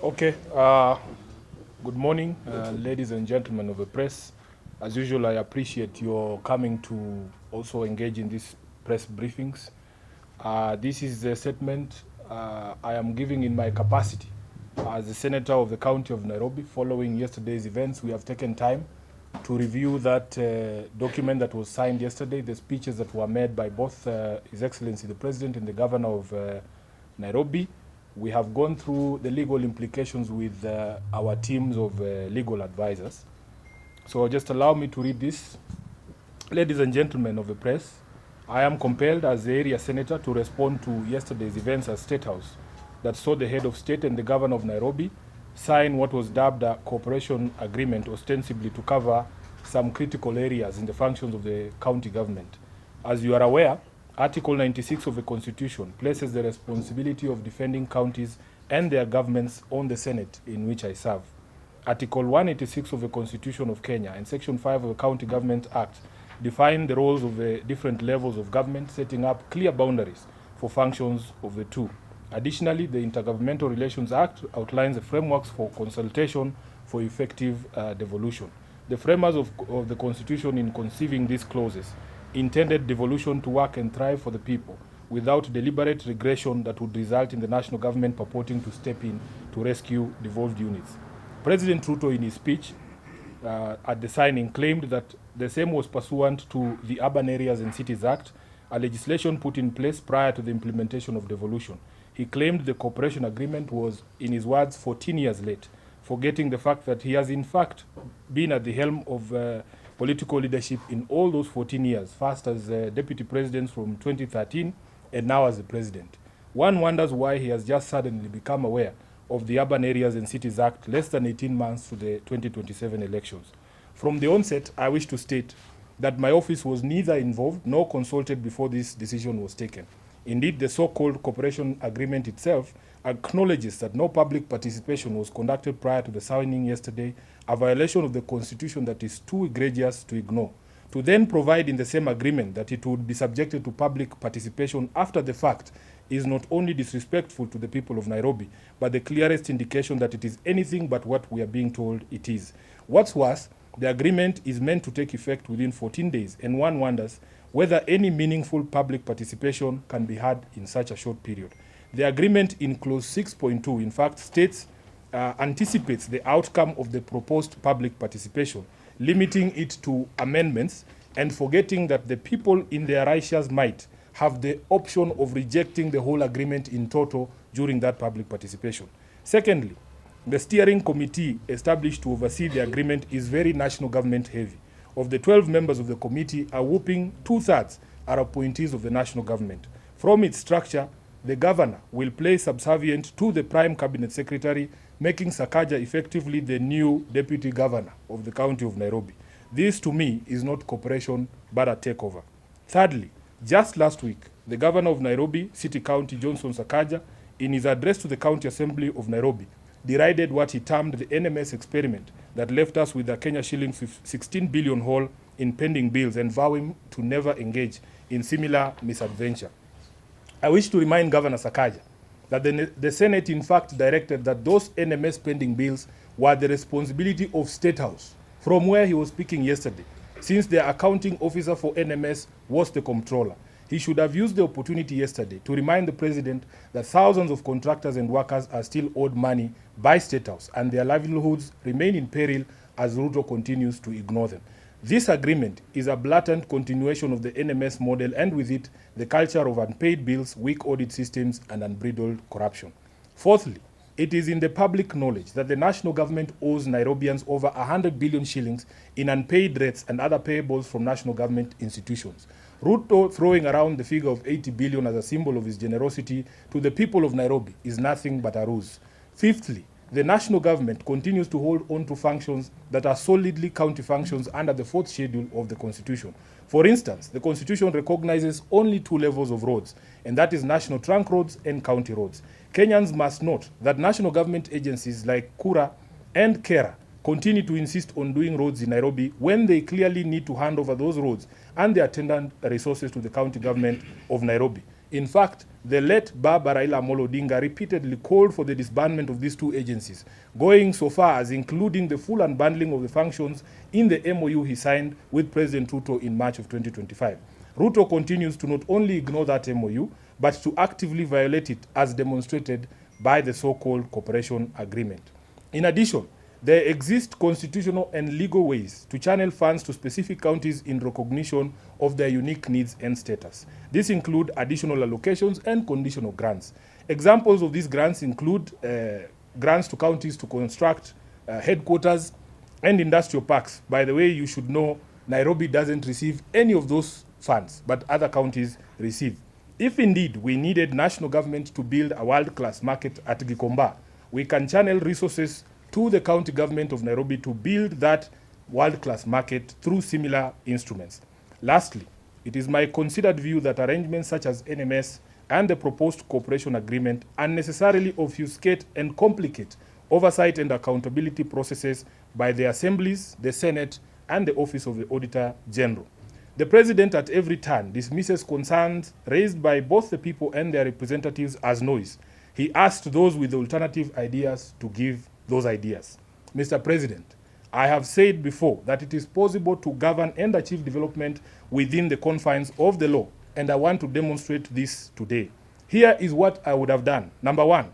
Okay. Good morning, ladies and gentlemen of the press. As usual, I appreciate your coming to also engage in these press briefings. This is a statement I am giving in my capacity as the Senator of the County of Nairobi. Following yesterday's events, we have taken time to review that document that was signed yesterday, the speeches that were made by both His Excellency the President and the Governor of Nairobi. We have gone through the legal implications with our teams of legal advisors. So just allow me to read this. Ladies and gentlemen of the press, I am compelled as the area senator to respond to yesterday's events at State House that saw the head of state and the governor of Nairobi sign what was dubbed a cooperation agreement, ostensibly to cover some critical areas in the functions of the county government. As you are aware, Article 96 of the Constitution places the responsibility of defending counties and their governments on the Senate in which I serve. Article 186 of the Constitution of Kenya and Section 5 of the County Government Act define the roles of the different levels of government, setting up clear boundaries for functions of the two. Additionally, the Intergovernmental Relations Act outlines the frameworks for consultation for effective devolution. The framers of the Constitution, in conceiving these clauses, intended devolution to work and thrive for the people without deliberate regression that would result in the national government purporting to step in to rescue devolved units. President Ruto, in his speech at the signing, claimed that the same was pursuant to the Urban Areas and Cities Act, a legislation put in place prior to the implementation of devolution. He claimed the cooperation agreement was, in his words, 14 years late, forgetting the fact that he has in fact been at the helm of political leadership in all those 14 years, first as deputy president from 2013 and now as the president. One wonders why he has just suddenly become aware of the Urban Areas and Cities Act less than 18 months to the 2027 elections. From the onset, I wish to state that my office was neither involved nor consulted before this decision was taken. Indeed, the so-called cooperation agreement itself acknowledges that no public participation was conducted prior to the signing yesterday, a violation of the Constitution that is too egregious to ignore. To then provide in the same agreement that it would be subjected to public participation after the fact is not only disrespectful to the people of Nairobi, but the clearest indication that it is anything but what we are being told it is. What's worse, the agreement is meant to take effect within 14 days, and one wonders whether any meaningful public participation can be had in such a short period. The agreement in clause 6.2, in fact, states anticipates the outcome of the proposed public participation, limiting it to amendments and forgetting that the people in their righteous might have the option of rejecting the whole agreement in total during that public participation. Secondly, the steering committee established to oversee the agreement is very national government heavy. Of the 12 members of the committee, a whopping 2/3 are appointees of the national government. From its structure, the governor will play subservient to the prime cabinet secretary, making Sakaja effectively the new deputy governor of the county of Nairobi. This, to me, is not cooperation, but a takeover. Thirdly, just last week, the governor of Nairobi City County, Johnson Sakaja, in his address to the County Assembly of Nairobi, derided what he termed the NMS experiment that left us with a Kenya shillings 16 billion hole in pending bills and vowing to never engage in similar misadventure. I wish to remind Governor Sakaja that the Senate in fact directed that those NMS pending bills were the responsibility of State House, from where he was speaking yesterday, since the accounting officer for NMS was the comptroller. He should have used the opportunity yesterday to remind the president that thousands of contractors and workers are still owed money by State House and their livelihoods remain in peril as Ruto continues to ignore them. This agreement is a blatant continuation of the NMS model and with it, the culture of unpaid bills, weak audit systems, and unbridled corruption. Fourthly, it is in the public knowledge that the national government owes Nairobians over 100 billion shillings in unpaid rates and other payables from national government institutions. Ruto throwing around the figure of 80 billion as a symbol of his generosity to the people of Nairobi is nothing but a ruse. Fifthly, the national government continues to hold on to functions that are solidly county functions under the 4th schedule of the Constitution. For instance, the Constitution recognizes only 2 levels of roads, and that is national trunk roads and county roads. Kenyans must note that national government agencies like Kura and Kera continue to insist on doing roads in Nairobi when they clearly need to hand over those roads and the attendant resources to the county government of Nairobi. In fact, the late Baba Raila Amolo Odinga repeatedly called for the disbandment of these two agencies, going so far as including the full unbundling of the functions in the MOU he signed with President Ruto in March of 2025. Ruto continues to not only ignore that MOU, but to actively violate it, as demonstrated by the so-called cooperation agreement. In addition, there exist constitutional and legal ways to channel funds to specific counties in recognition of their unique needs and status. These include additional allocations and conditional grants. Examples of these grants include grants to counties to construct headquarters and industrial parks. By the way, you should know Nairobi doesn't receive any of those funds, but other counties receive. If indeed we needed national government to build a world-class market at Gikomba, we can channel resources to the county government of Nairobi to build that world-class market through similar instruments. Lastly, it is my considered view that arrangements such as NMS and the proposed cooperation agreement unnecessarily obfuscate and complicate oversight and accountability processes by the assemblies, the Senate, and the Office of the Auditor General. The President at every turn dismisses concerns raised by both the people and their representatives as noise. He asked those with alternative ideas to give those ideas. Mr. President, I have said before that it is possible to govern and achieve development within the confines of the law, and I want to demonstrate this today. Here is what I would have done. Number one,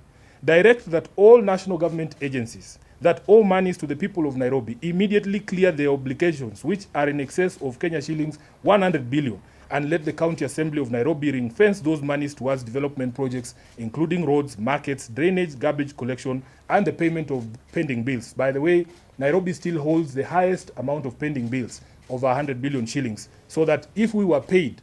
direct that all national government agencies that owe monies to the people of Nairobi immediately clear their obligations, which are in excess of Kenya shillings 100 billion, and let the County Assembly of Nairobi ring-fence those monies towards development projects, including roads, markets, drainage, garbage collection, and the payment of pending bills. By the way, Nairobi still holds the highest amount of pending bills, over 100 billion shillings, so that if we were paid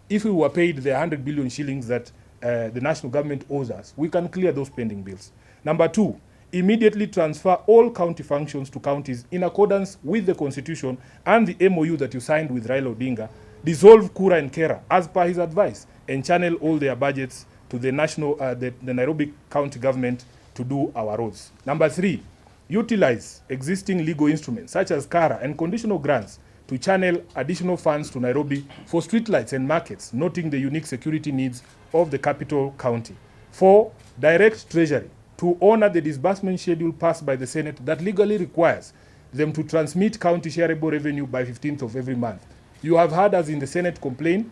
the 100 billion shillings that the national government owes us, we can clear those pending bills. Number two, immediately transfer all county functions to counties in accordance with the Constitution and the MOU that you signed with Raila Odinga. Dissolve Kura and Kera as per his advice, and channel all their budgets to the Nairobi County government to do our roads. Number three, utilize existing legal instruments such as Kara and conditional grants to channel additional funds to Nairobi for streetlights and markets, noting the unique security needs of the capital county. 4. Direct Treasury to honor the disbursement schedule passed by the Senate that legally requires them to transmit county shareable revenue by 15th of every month. You have heard us in the Senate complain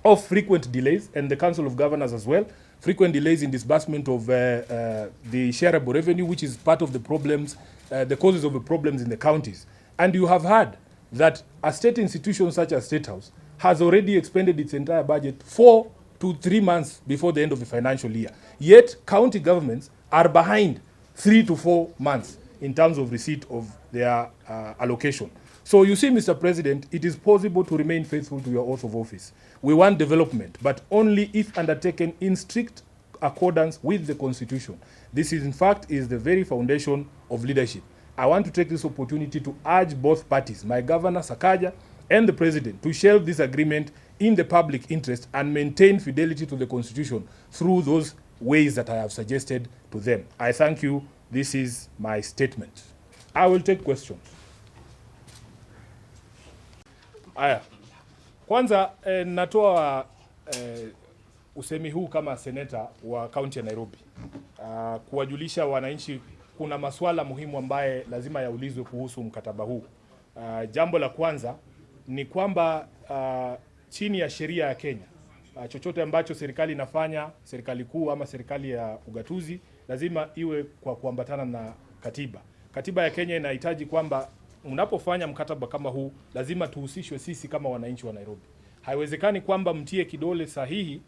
of frequent delays, and the Council of Governors as well, frequent delays in disbursement of the shareable revenue, which is part of the problems, the causes of the problems in the counties. And you have heard that a state institution such as State House has already expended its entire budget 4 to 3 months before the end of the financial year. Yet county governments are behind 3 to 4 months in terms of receipt of their allocation. So you see, Mr. President, it is possible to remain faithful to your oath of office. We want development, but only if undertaken in strict accordance with the Constitution. This is, in fact, is the very foundation of leadership. I want to take this opportunity to urge both parties, my Governor Sakaja and the President, to shelve this agreement in the public interest and maintain fidelity to the Constitution through those ways that I have suggested to them. I thank you. This is my statement. I will take questions. Aya. Kwanza natoa usemi huu kama seneta wa kaunti ya Nairobi. Kuwajulisha wananchi kuna masuala muhimu ambaye lazima yaulizwe kuhusu mkataba huu. Jambo la kwanza ni kwamba chini ya sheria ya Kenya, chochote ambacho serikali inafanya, serikali kuu ama serikali ya ugatuzi, lazima iwe kwa kuambatana na katiba. Katiba ya Kenya inahitaji kwamba mnapofanya mkataba kama huu lazima tuhusishwe sisi kama wananchi wa Nairobi. Haiwezekani kwamba mtie kidole sahihi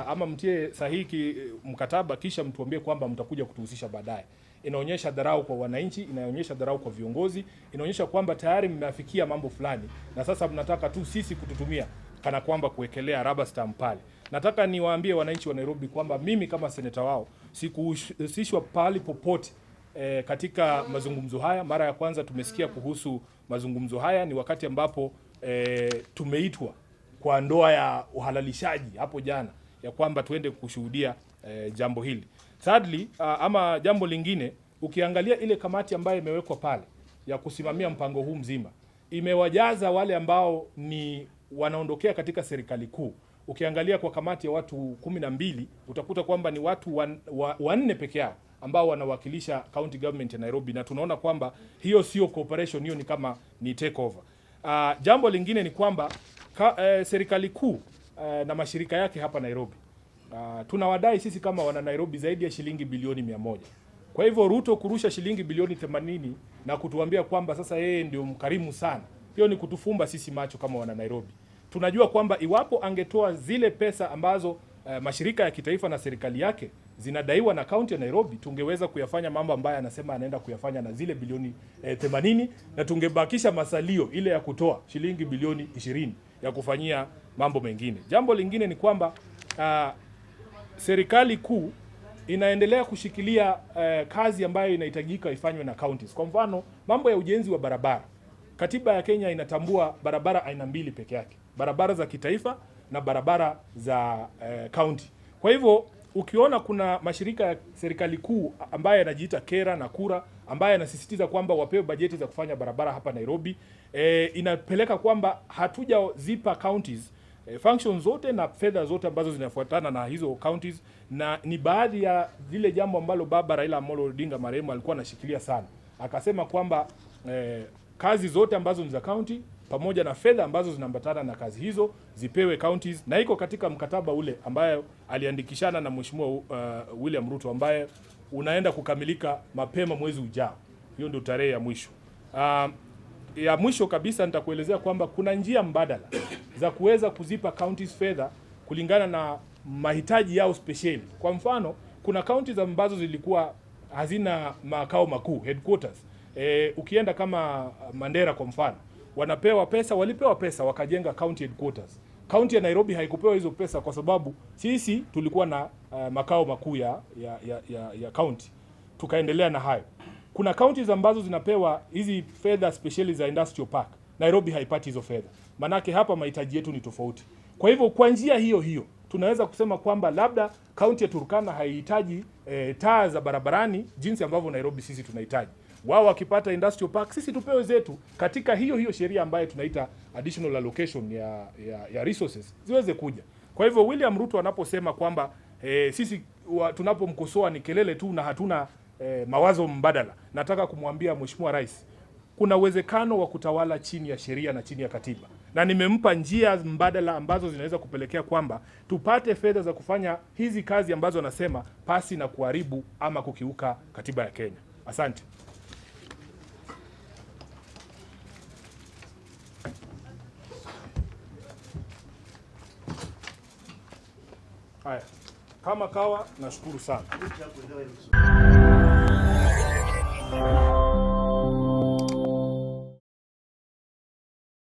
ama mtie sahihi mkataba kisha mtuambie kwamba mtakuja kutuhusisha baadaye. Inaonyesha dharau kwa wananchi, inaonyesha dharau kwa viongozi, inaonyesha kwamba tayari mmeafikia mambo fulani na sasa mnataka tu sisi kututumia kana kwamba kuwekelea rubber stamp pale. Nataka niwaambie wananchi wa Nairobi kwamba mimi kama seneta wao sikuhusishwa pale popote katika mazungumzo haya. Mara ya kwanza tumesikia kuhusu mazungumzo haya ni wakati ambapo tumeitwa kwa ndoa ya uhalalishaji hapo jana, ya kwamba tuende kushuhudia jambo hili. Sadly, ama jambo lingine, ukiangalia ile kamati ambayo imewekwa pale ya kusimamia mpango huu mzima, imewajaza wale ambao ni wanaondokea katika serikali kuu, ukiangalia kwa kamati ya watu 12 utakuta kwamba ni watu wanne peke yao ambao wanawakilisha county government ya Nairobi, na tunaona kwamba hiyo sio cooperation, hiyo ni kama ni takeover. Jambo lingine ni kwamba serikali kuu na mashirika yake hapa Nairobi tunawadai sisi kama wana Nairobi zaidi ya shilingi bilioni 100. Kwa hivyo Ruto kurusha shilingi bilioni 80 na kutuambia kwamba sasa yeye ndio mkarimu sana, hiyo ni kutufumba sisi macho kama wana Nairobi. Tunajua kwamba iwapo angetoa zile pesa ambazo mashirika ya kitaifa na serikali yake zinadaiwa na kaunti ya Nairobi, tungeweza kuyafanya mambo ambayo anasema anaenda kuyafanya na zile bilioni 80, na tungebakisha masalio ile ya kutoa shilingi bilioni 20 ya kufanyia mambo mengine. Jambo lingine ni kwamba serikali kuu inaendelea kushikilia kazi ambayo inahitajika ifanywe na counties. Kwa mfano, mambo ya ujenzi wa barabara. Katiba ya Kenya inatambua barabara aina mbili peke yake. Barabara za kitaifa na barabara za county. Kwa hivyo ukiona kuna mashirika ya serikali kuu ambaye yanajiita Kera na Kura ambaye yanasisitiza kwamba wapewe bajeti za kufanya barabara hapa Nairobi, inapeleka kwamba hatujazipa counties functions zote na fedha zote ambazo zinafuatana na hizo counties, na ni baadhi ya zile jambo ambalo baba Raila Amolo Odinga marehemu alikuwa anashikilia sana. Akasema kwamba kazi zote ambazo ni za county pamoja na fedha ambazo zinaambatana na kazi hizo zipewe counties, na iko katika mkataba ule ambaye aliandikishana na Mheshimiwa William Ruto ambaye unaenda kukamilika mapema mwezi ujao. Hiyo ndio tarehe ya mwisho. Ya mwisho kabisa nitakuelezea kwamba kuna njia mbadala za kuweza kuzipa counties fedha kulingana na mahitaji yao special. Kwa mfano, kuna counties ambazo zilikuwa hazina makao makuu, headquarters. Ukienda kama Mandera kwa mfano, walipewa pesa wakajenga county headquarters. County ya Nairobi haikupewa hizo pesa kwa sababu sisi tulikuwa na makao makuu ya county. Tukaendelea na hayo. Kuna counties ambazo zinapewa hizi fedha speciali za industrial park. Nairobi haipati hizo fedha. Manake hapa mahitaji yetu ni tofauti. Kwa hivyo kwa njia hiyo tunaweza kusema kwamba labda county ya Turkana haihitaji taa za barabarani jinsi ambavyo Nairobi sisi tunahitaji. Wao wakipata industrial park, sisi tupewe zetu katika hiyo sheria ambayo tunaita additional allocation ya resources ziweze kuja. Kwa hivyo William Ruto anaposema kwamba sisi tunapomkosoa ni kelele tu na hatuna mawazo mbadala, nataka kumwambia Mheshimiwa Rais kuna uwezekano wa kutawala chini ya sheria na chini ya katiba, na nimempa njia mbadala ambazo zinaweza kupelekea kwamba tupate fedha za kufanya hizi kazi ambazo anasema pasi na kuharibu ama kukiuka katiba ya Kenya. Asante. Haya, kama kawa nashukuru sana.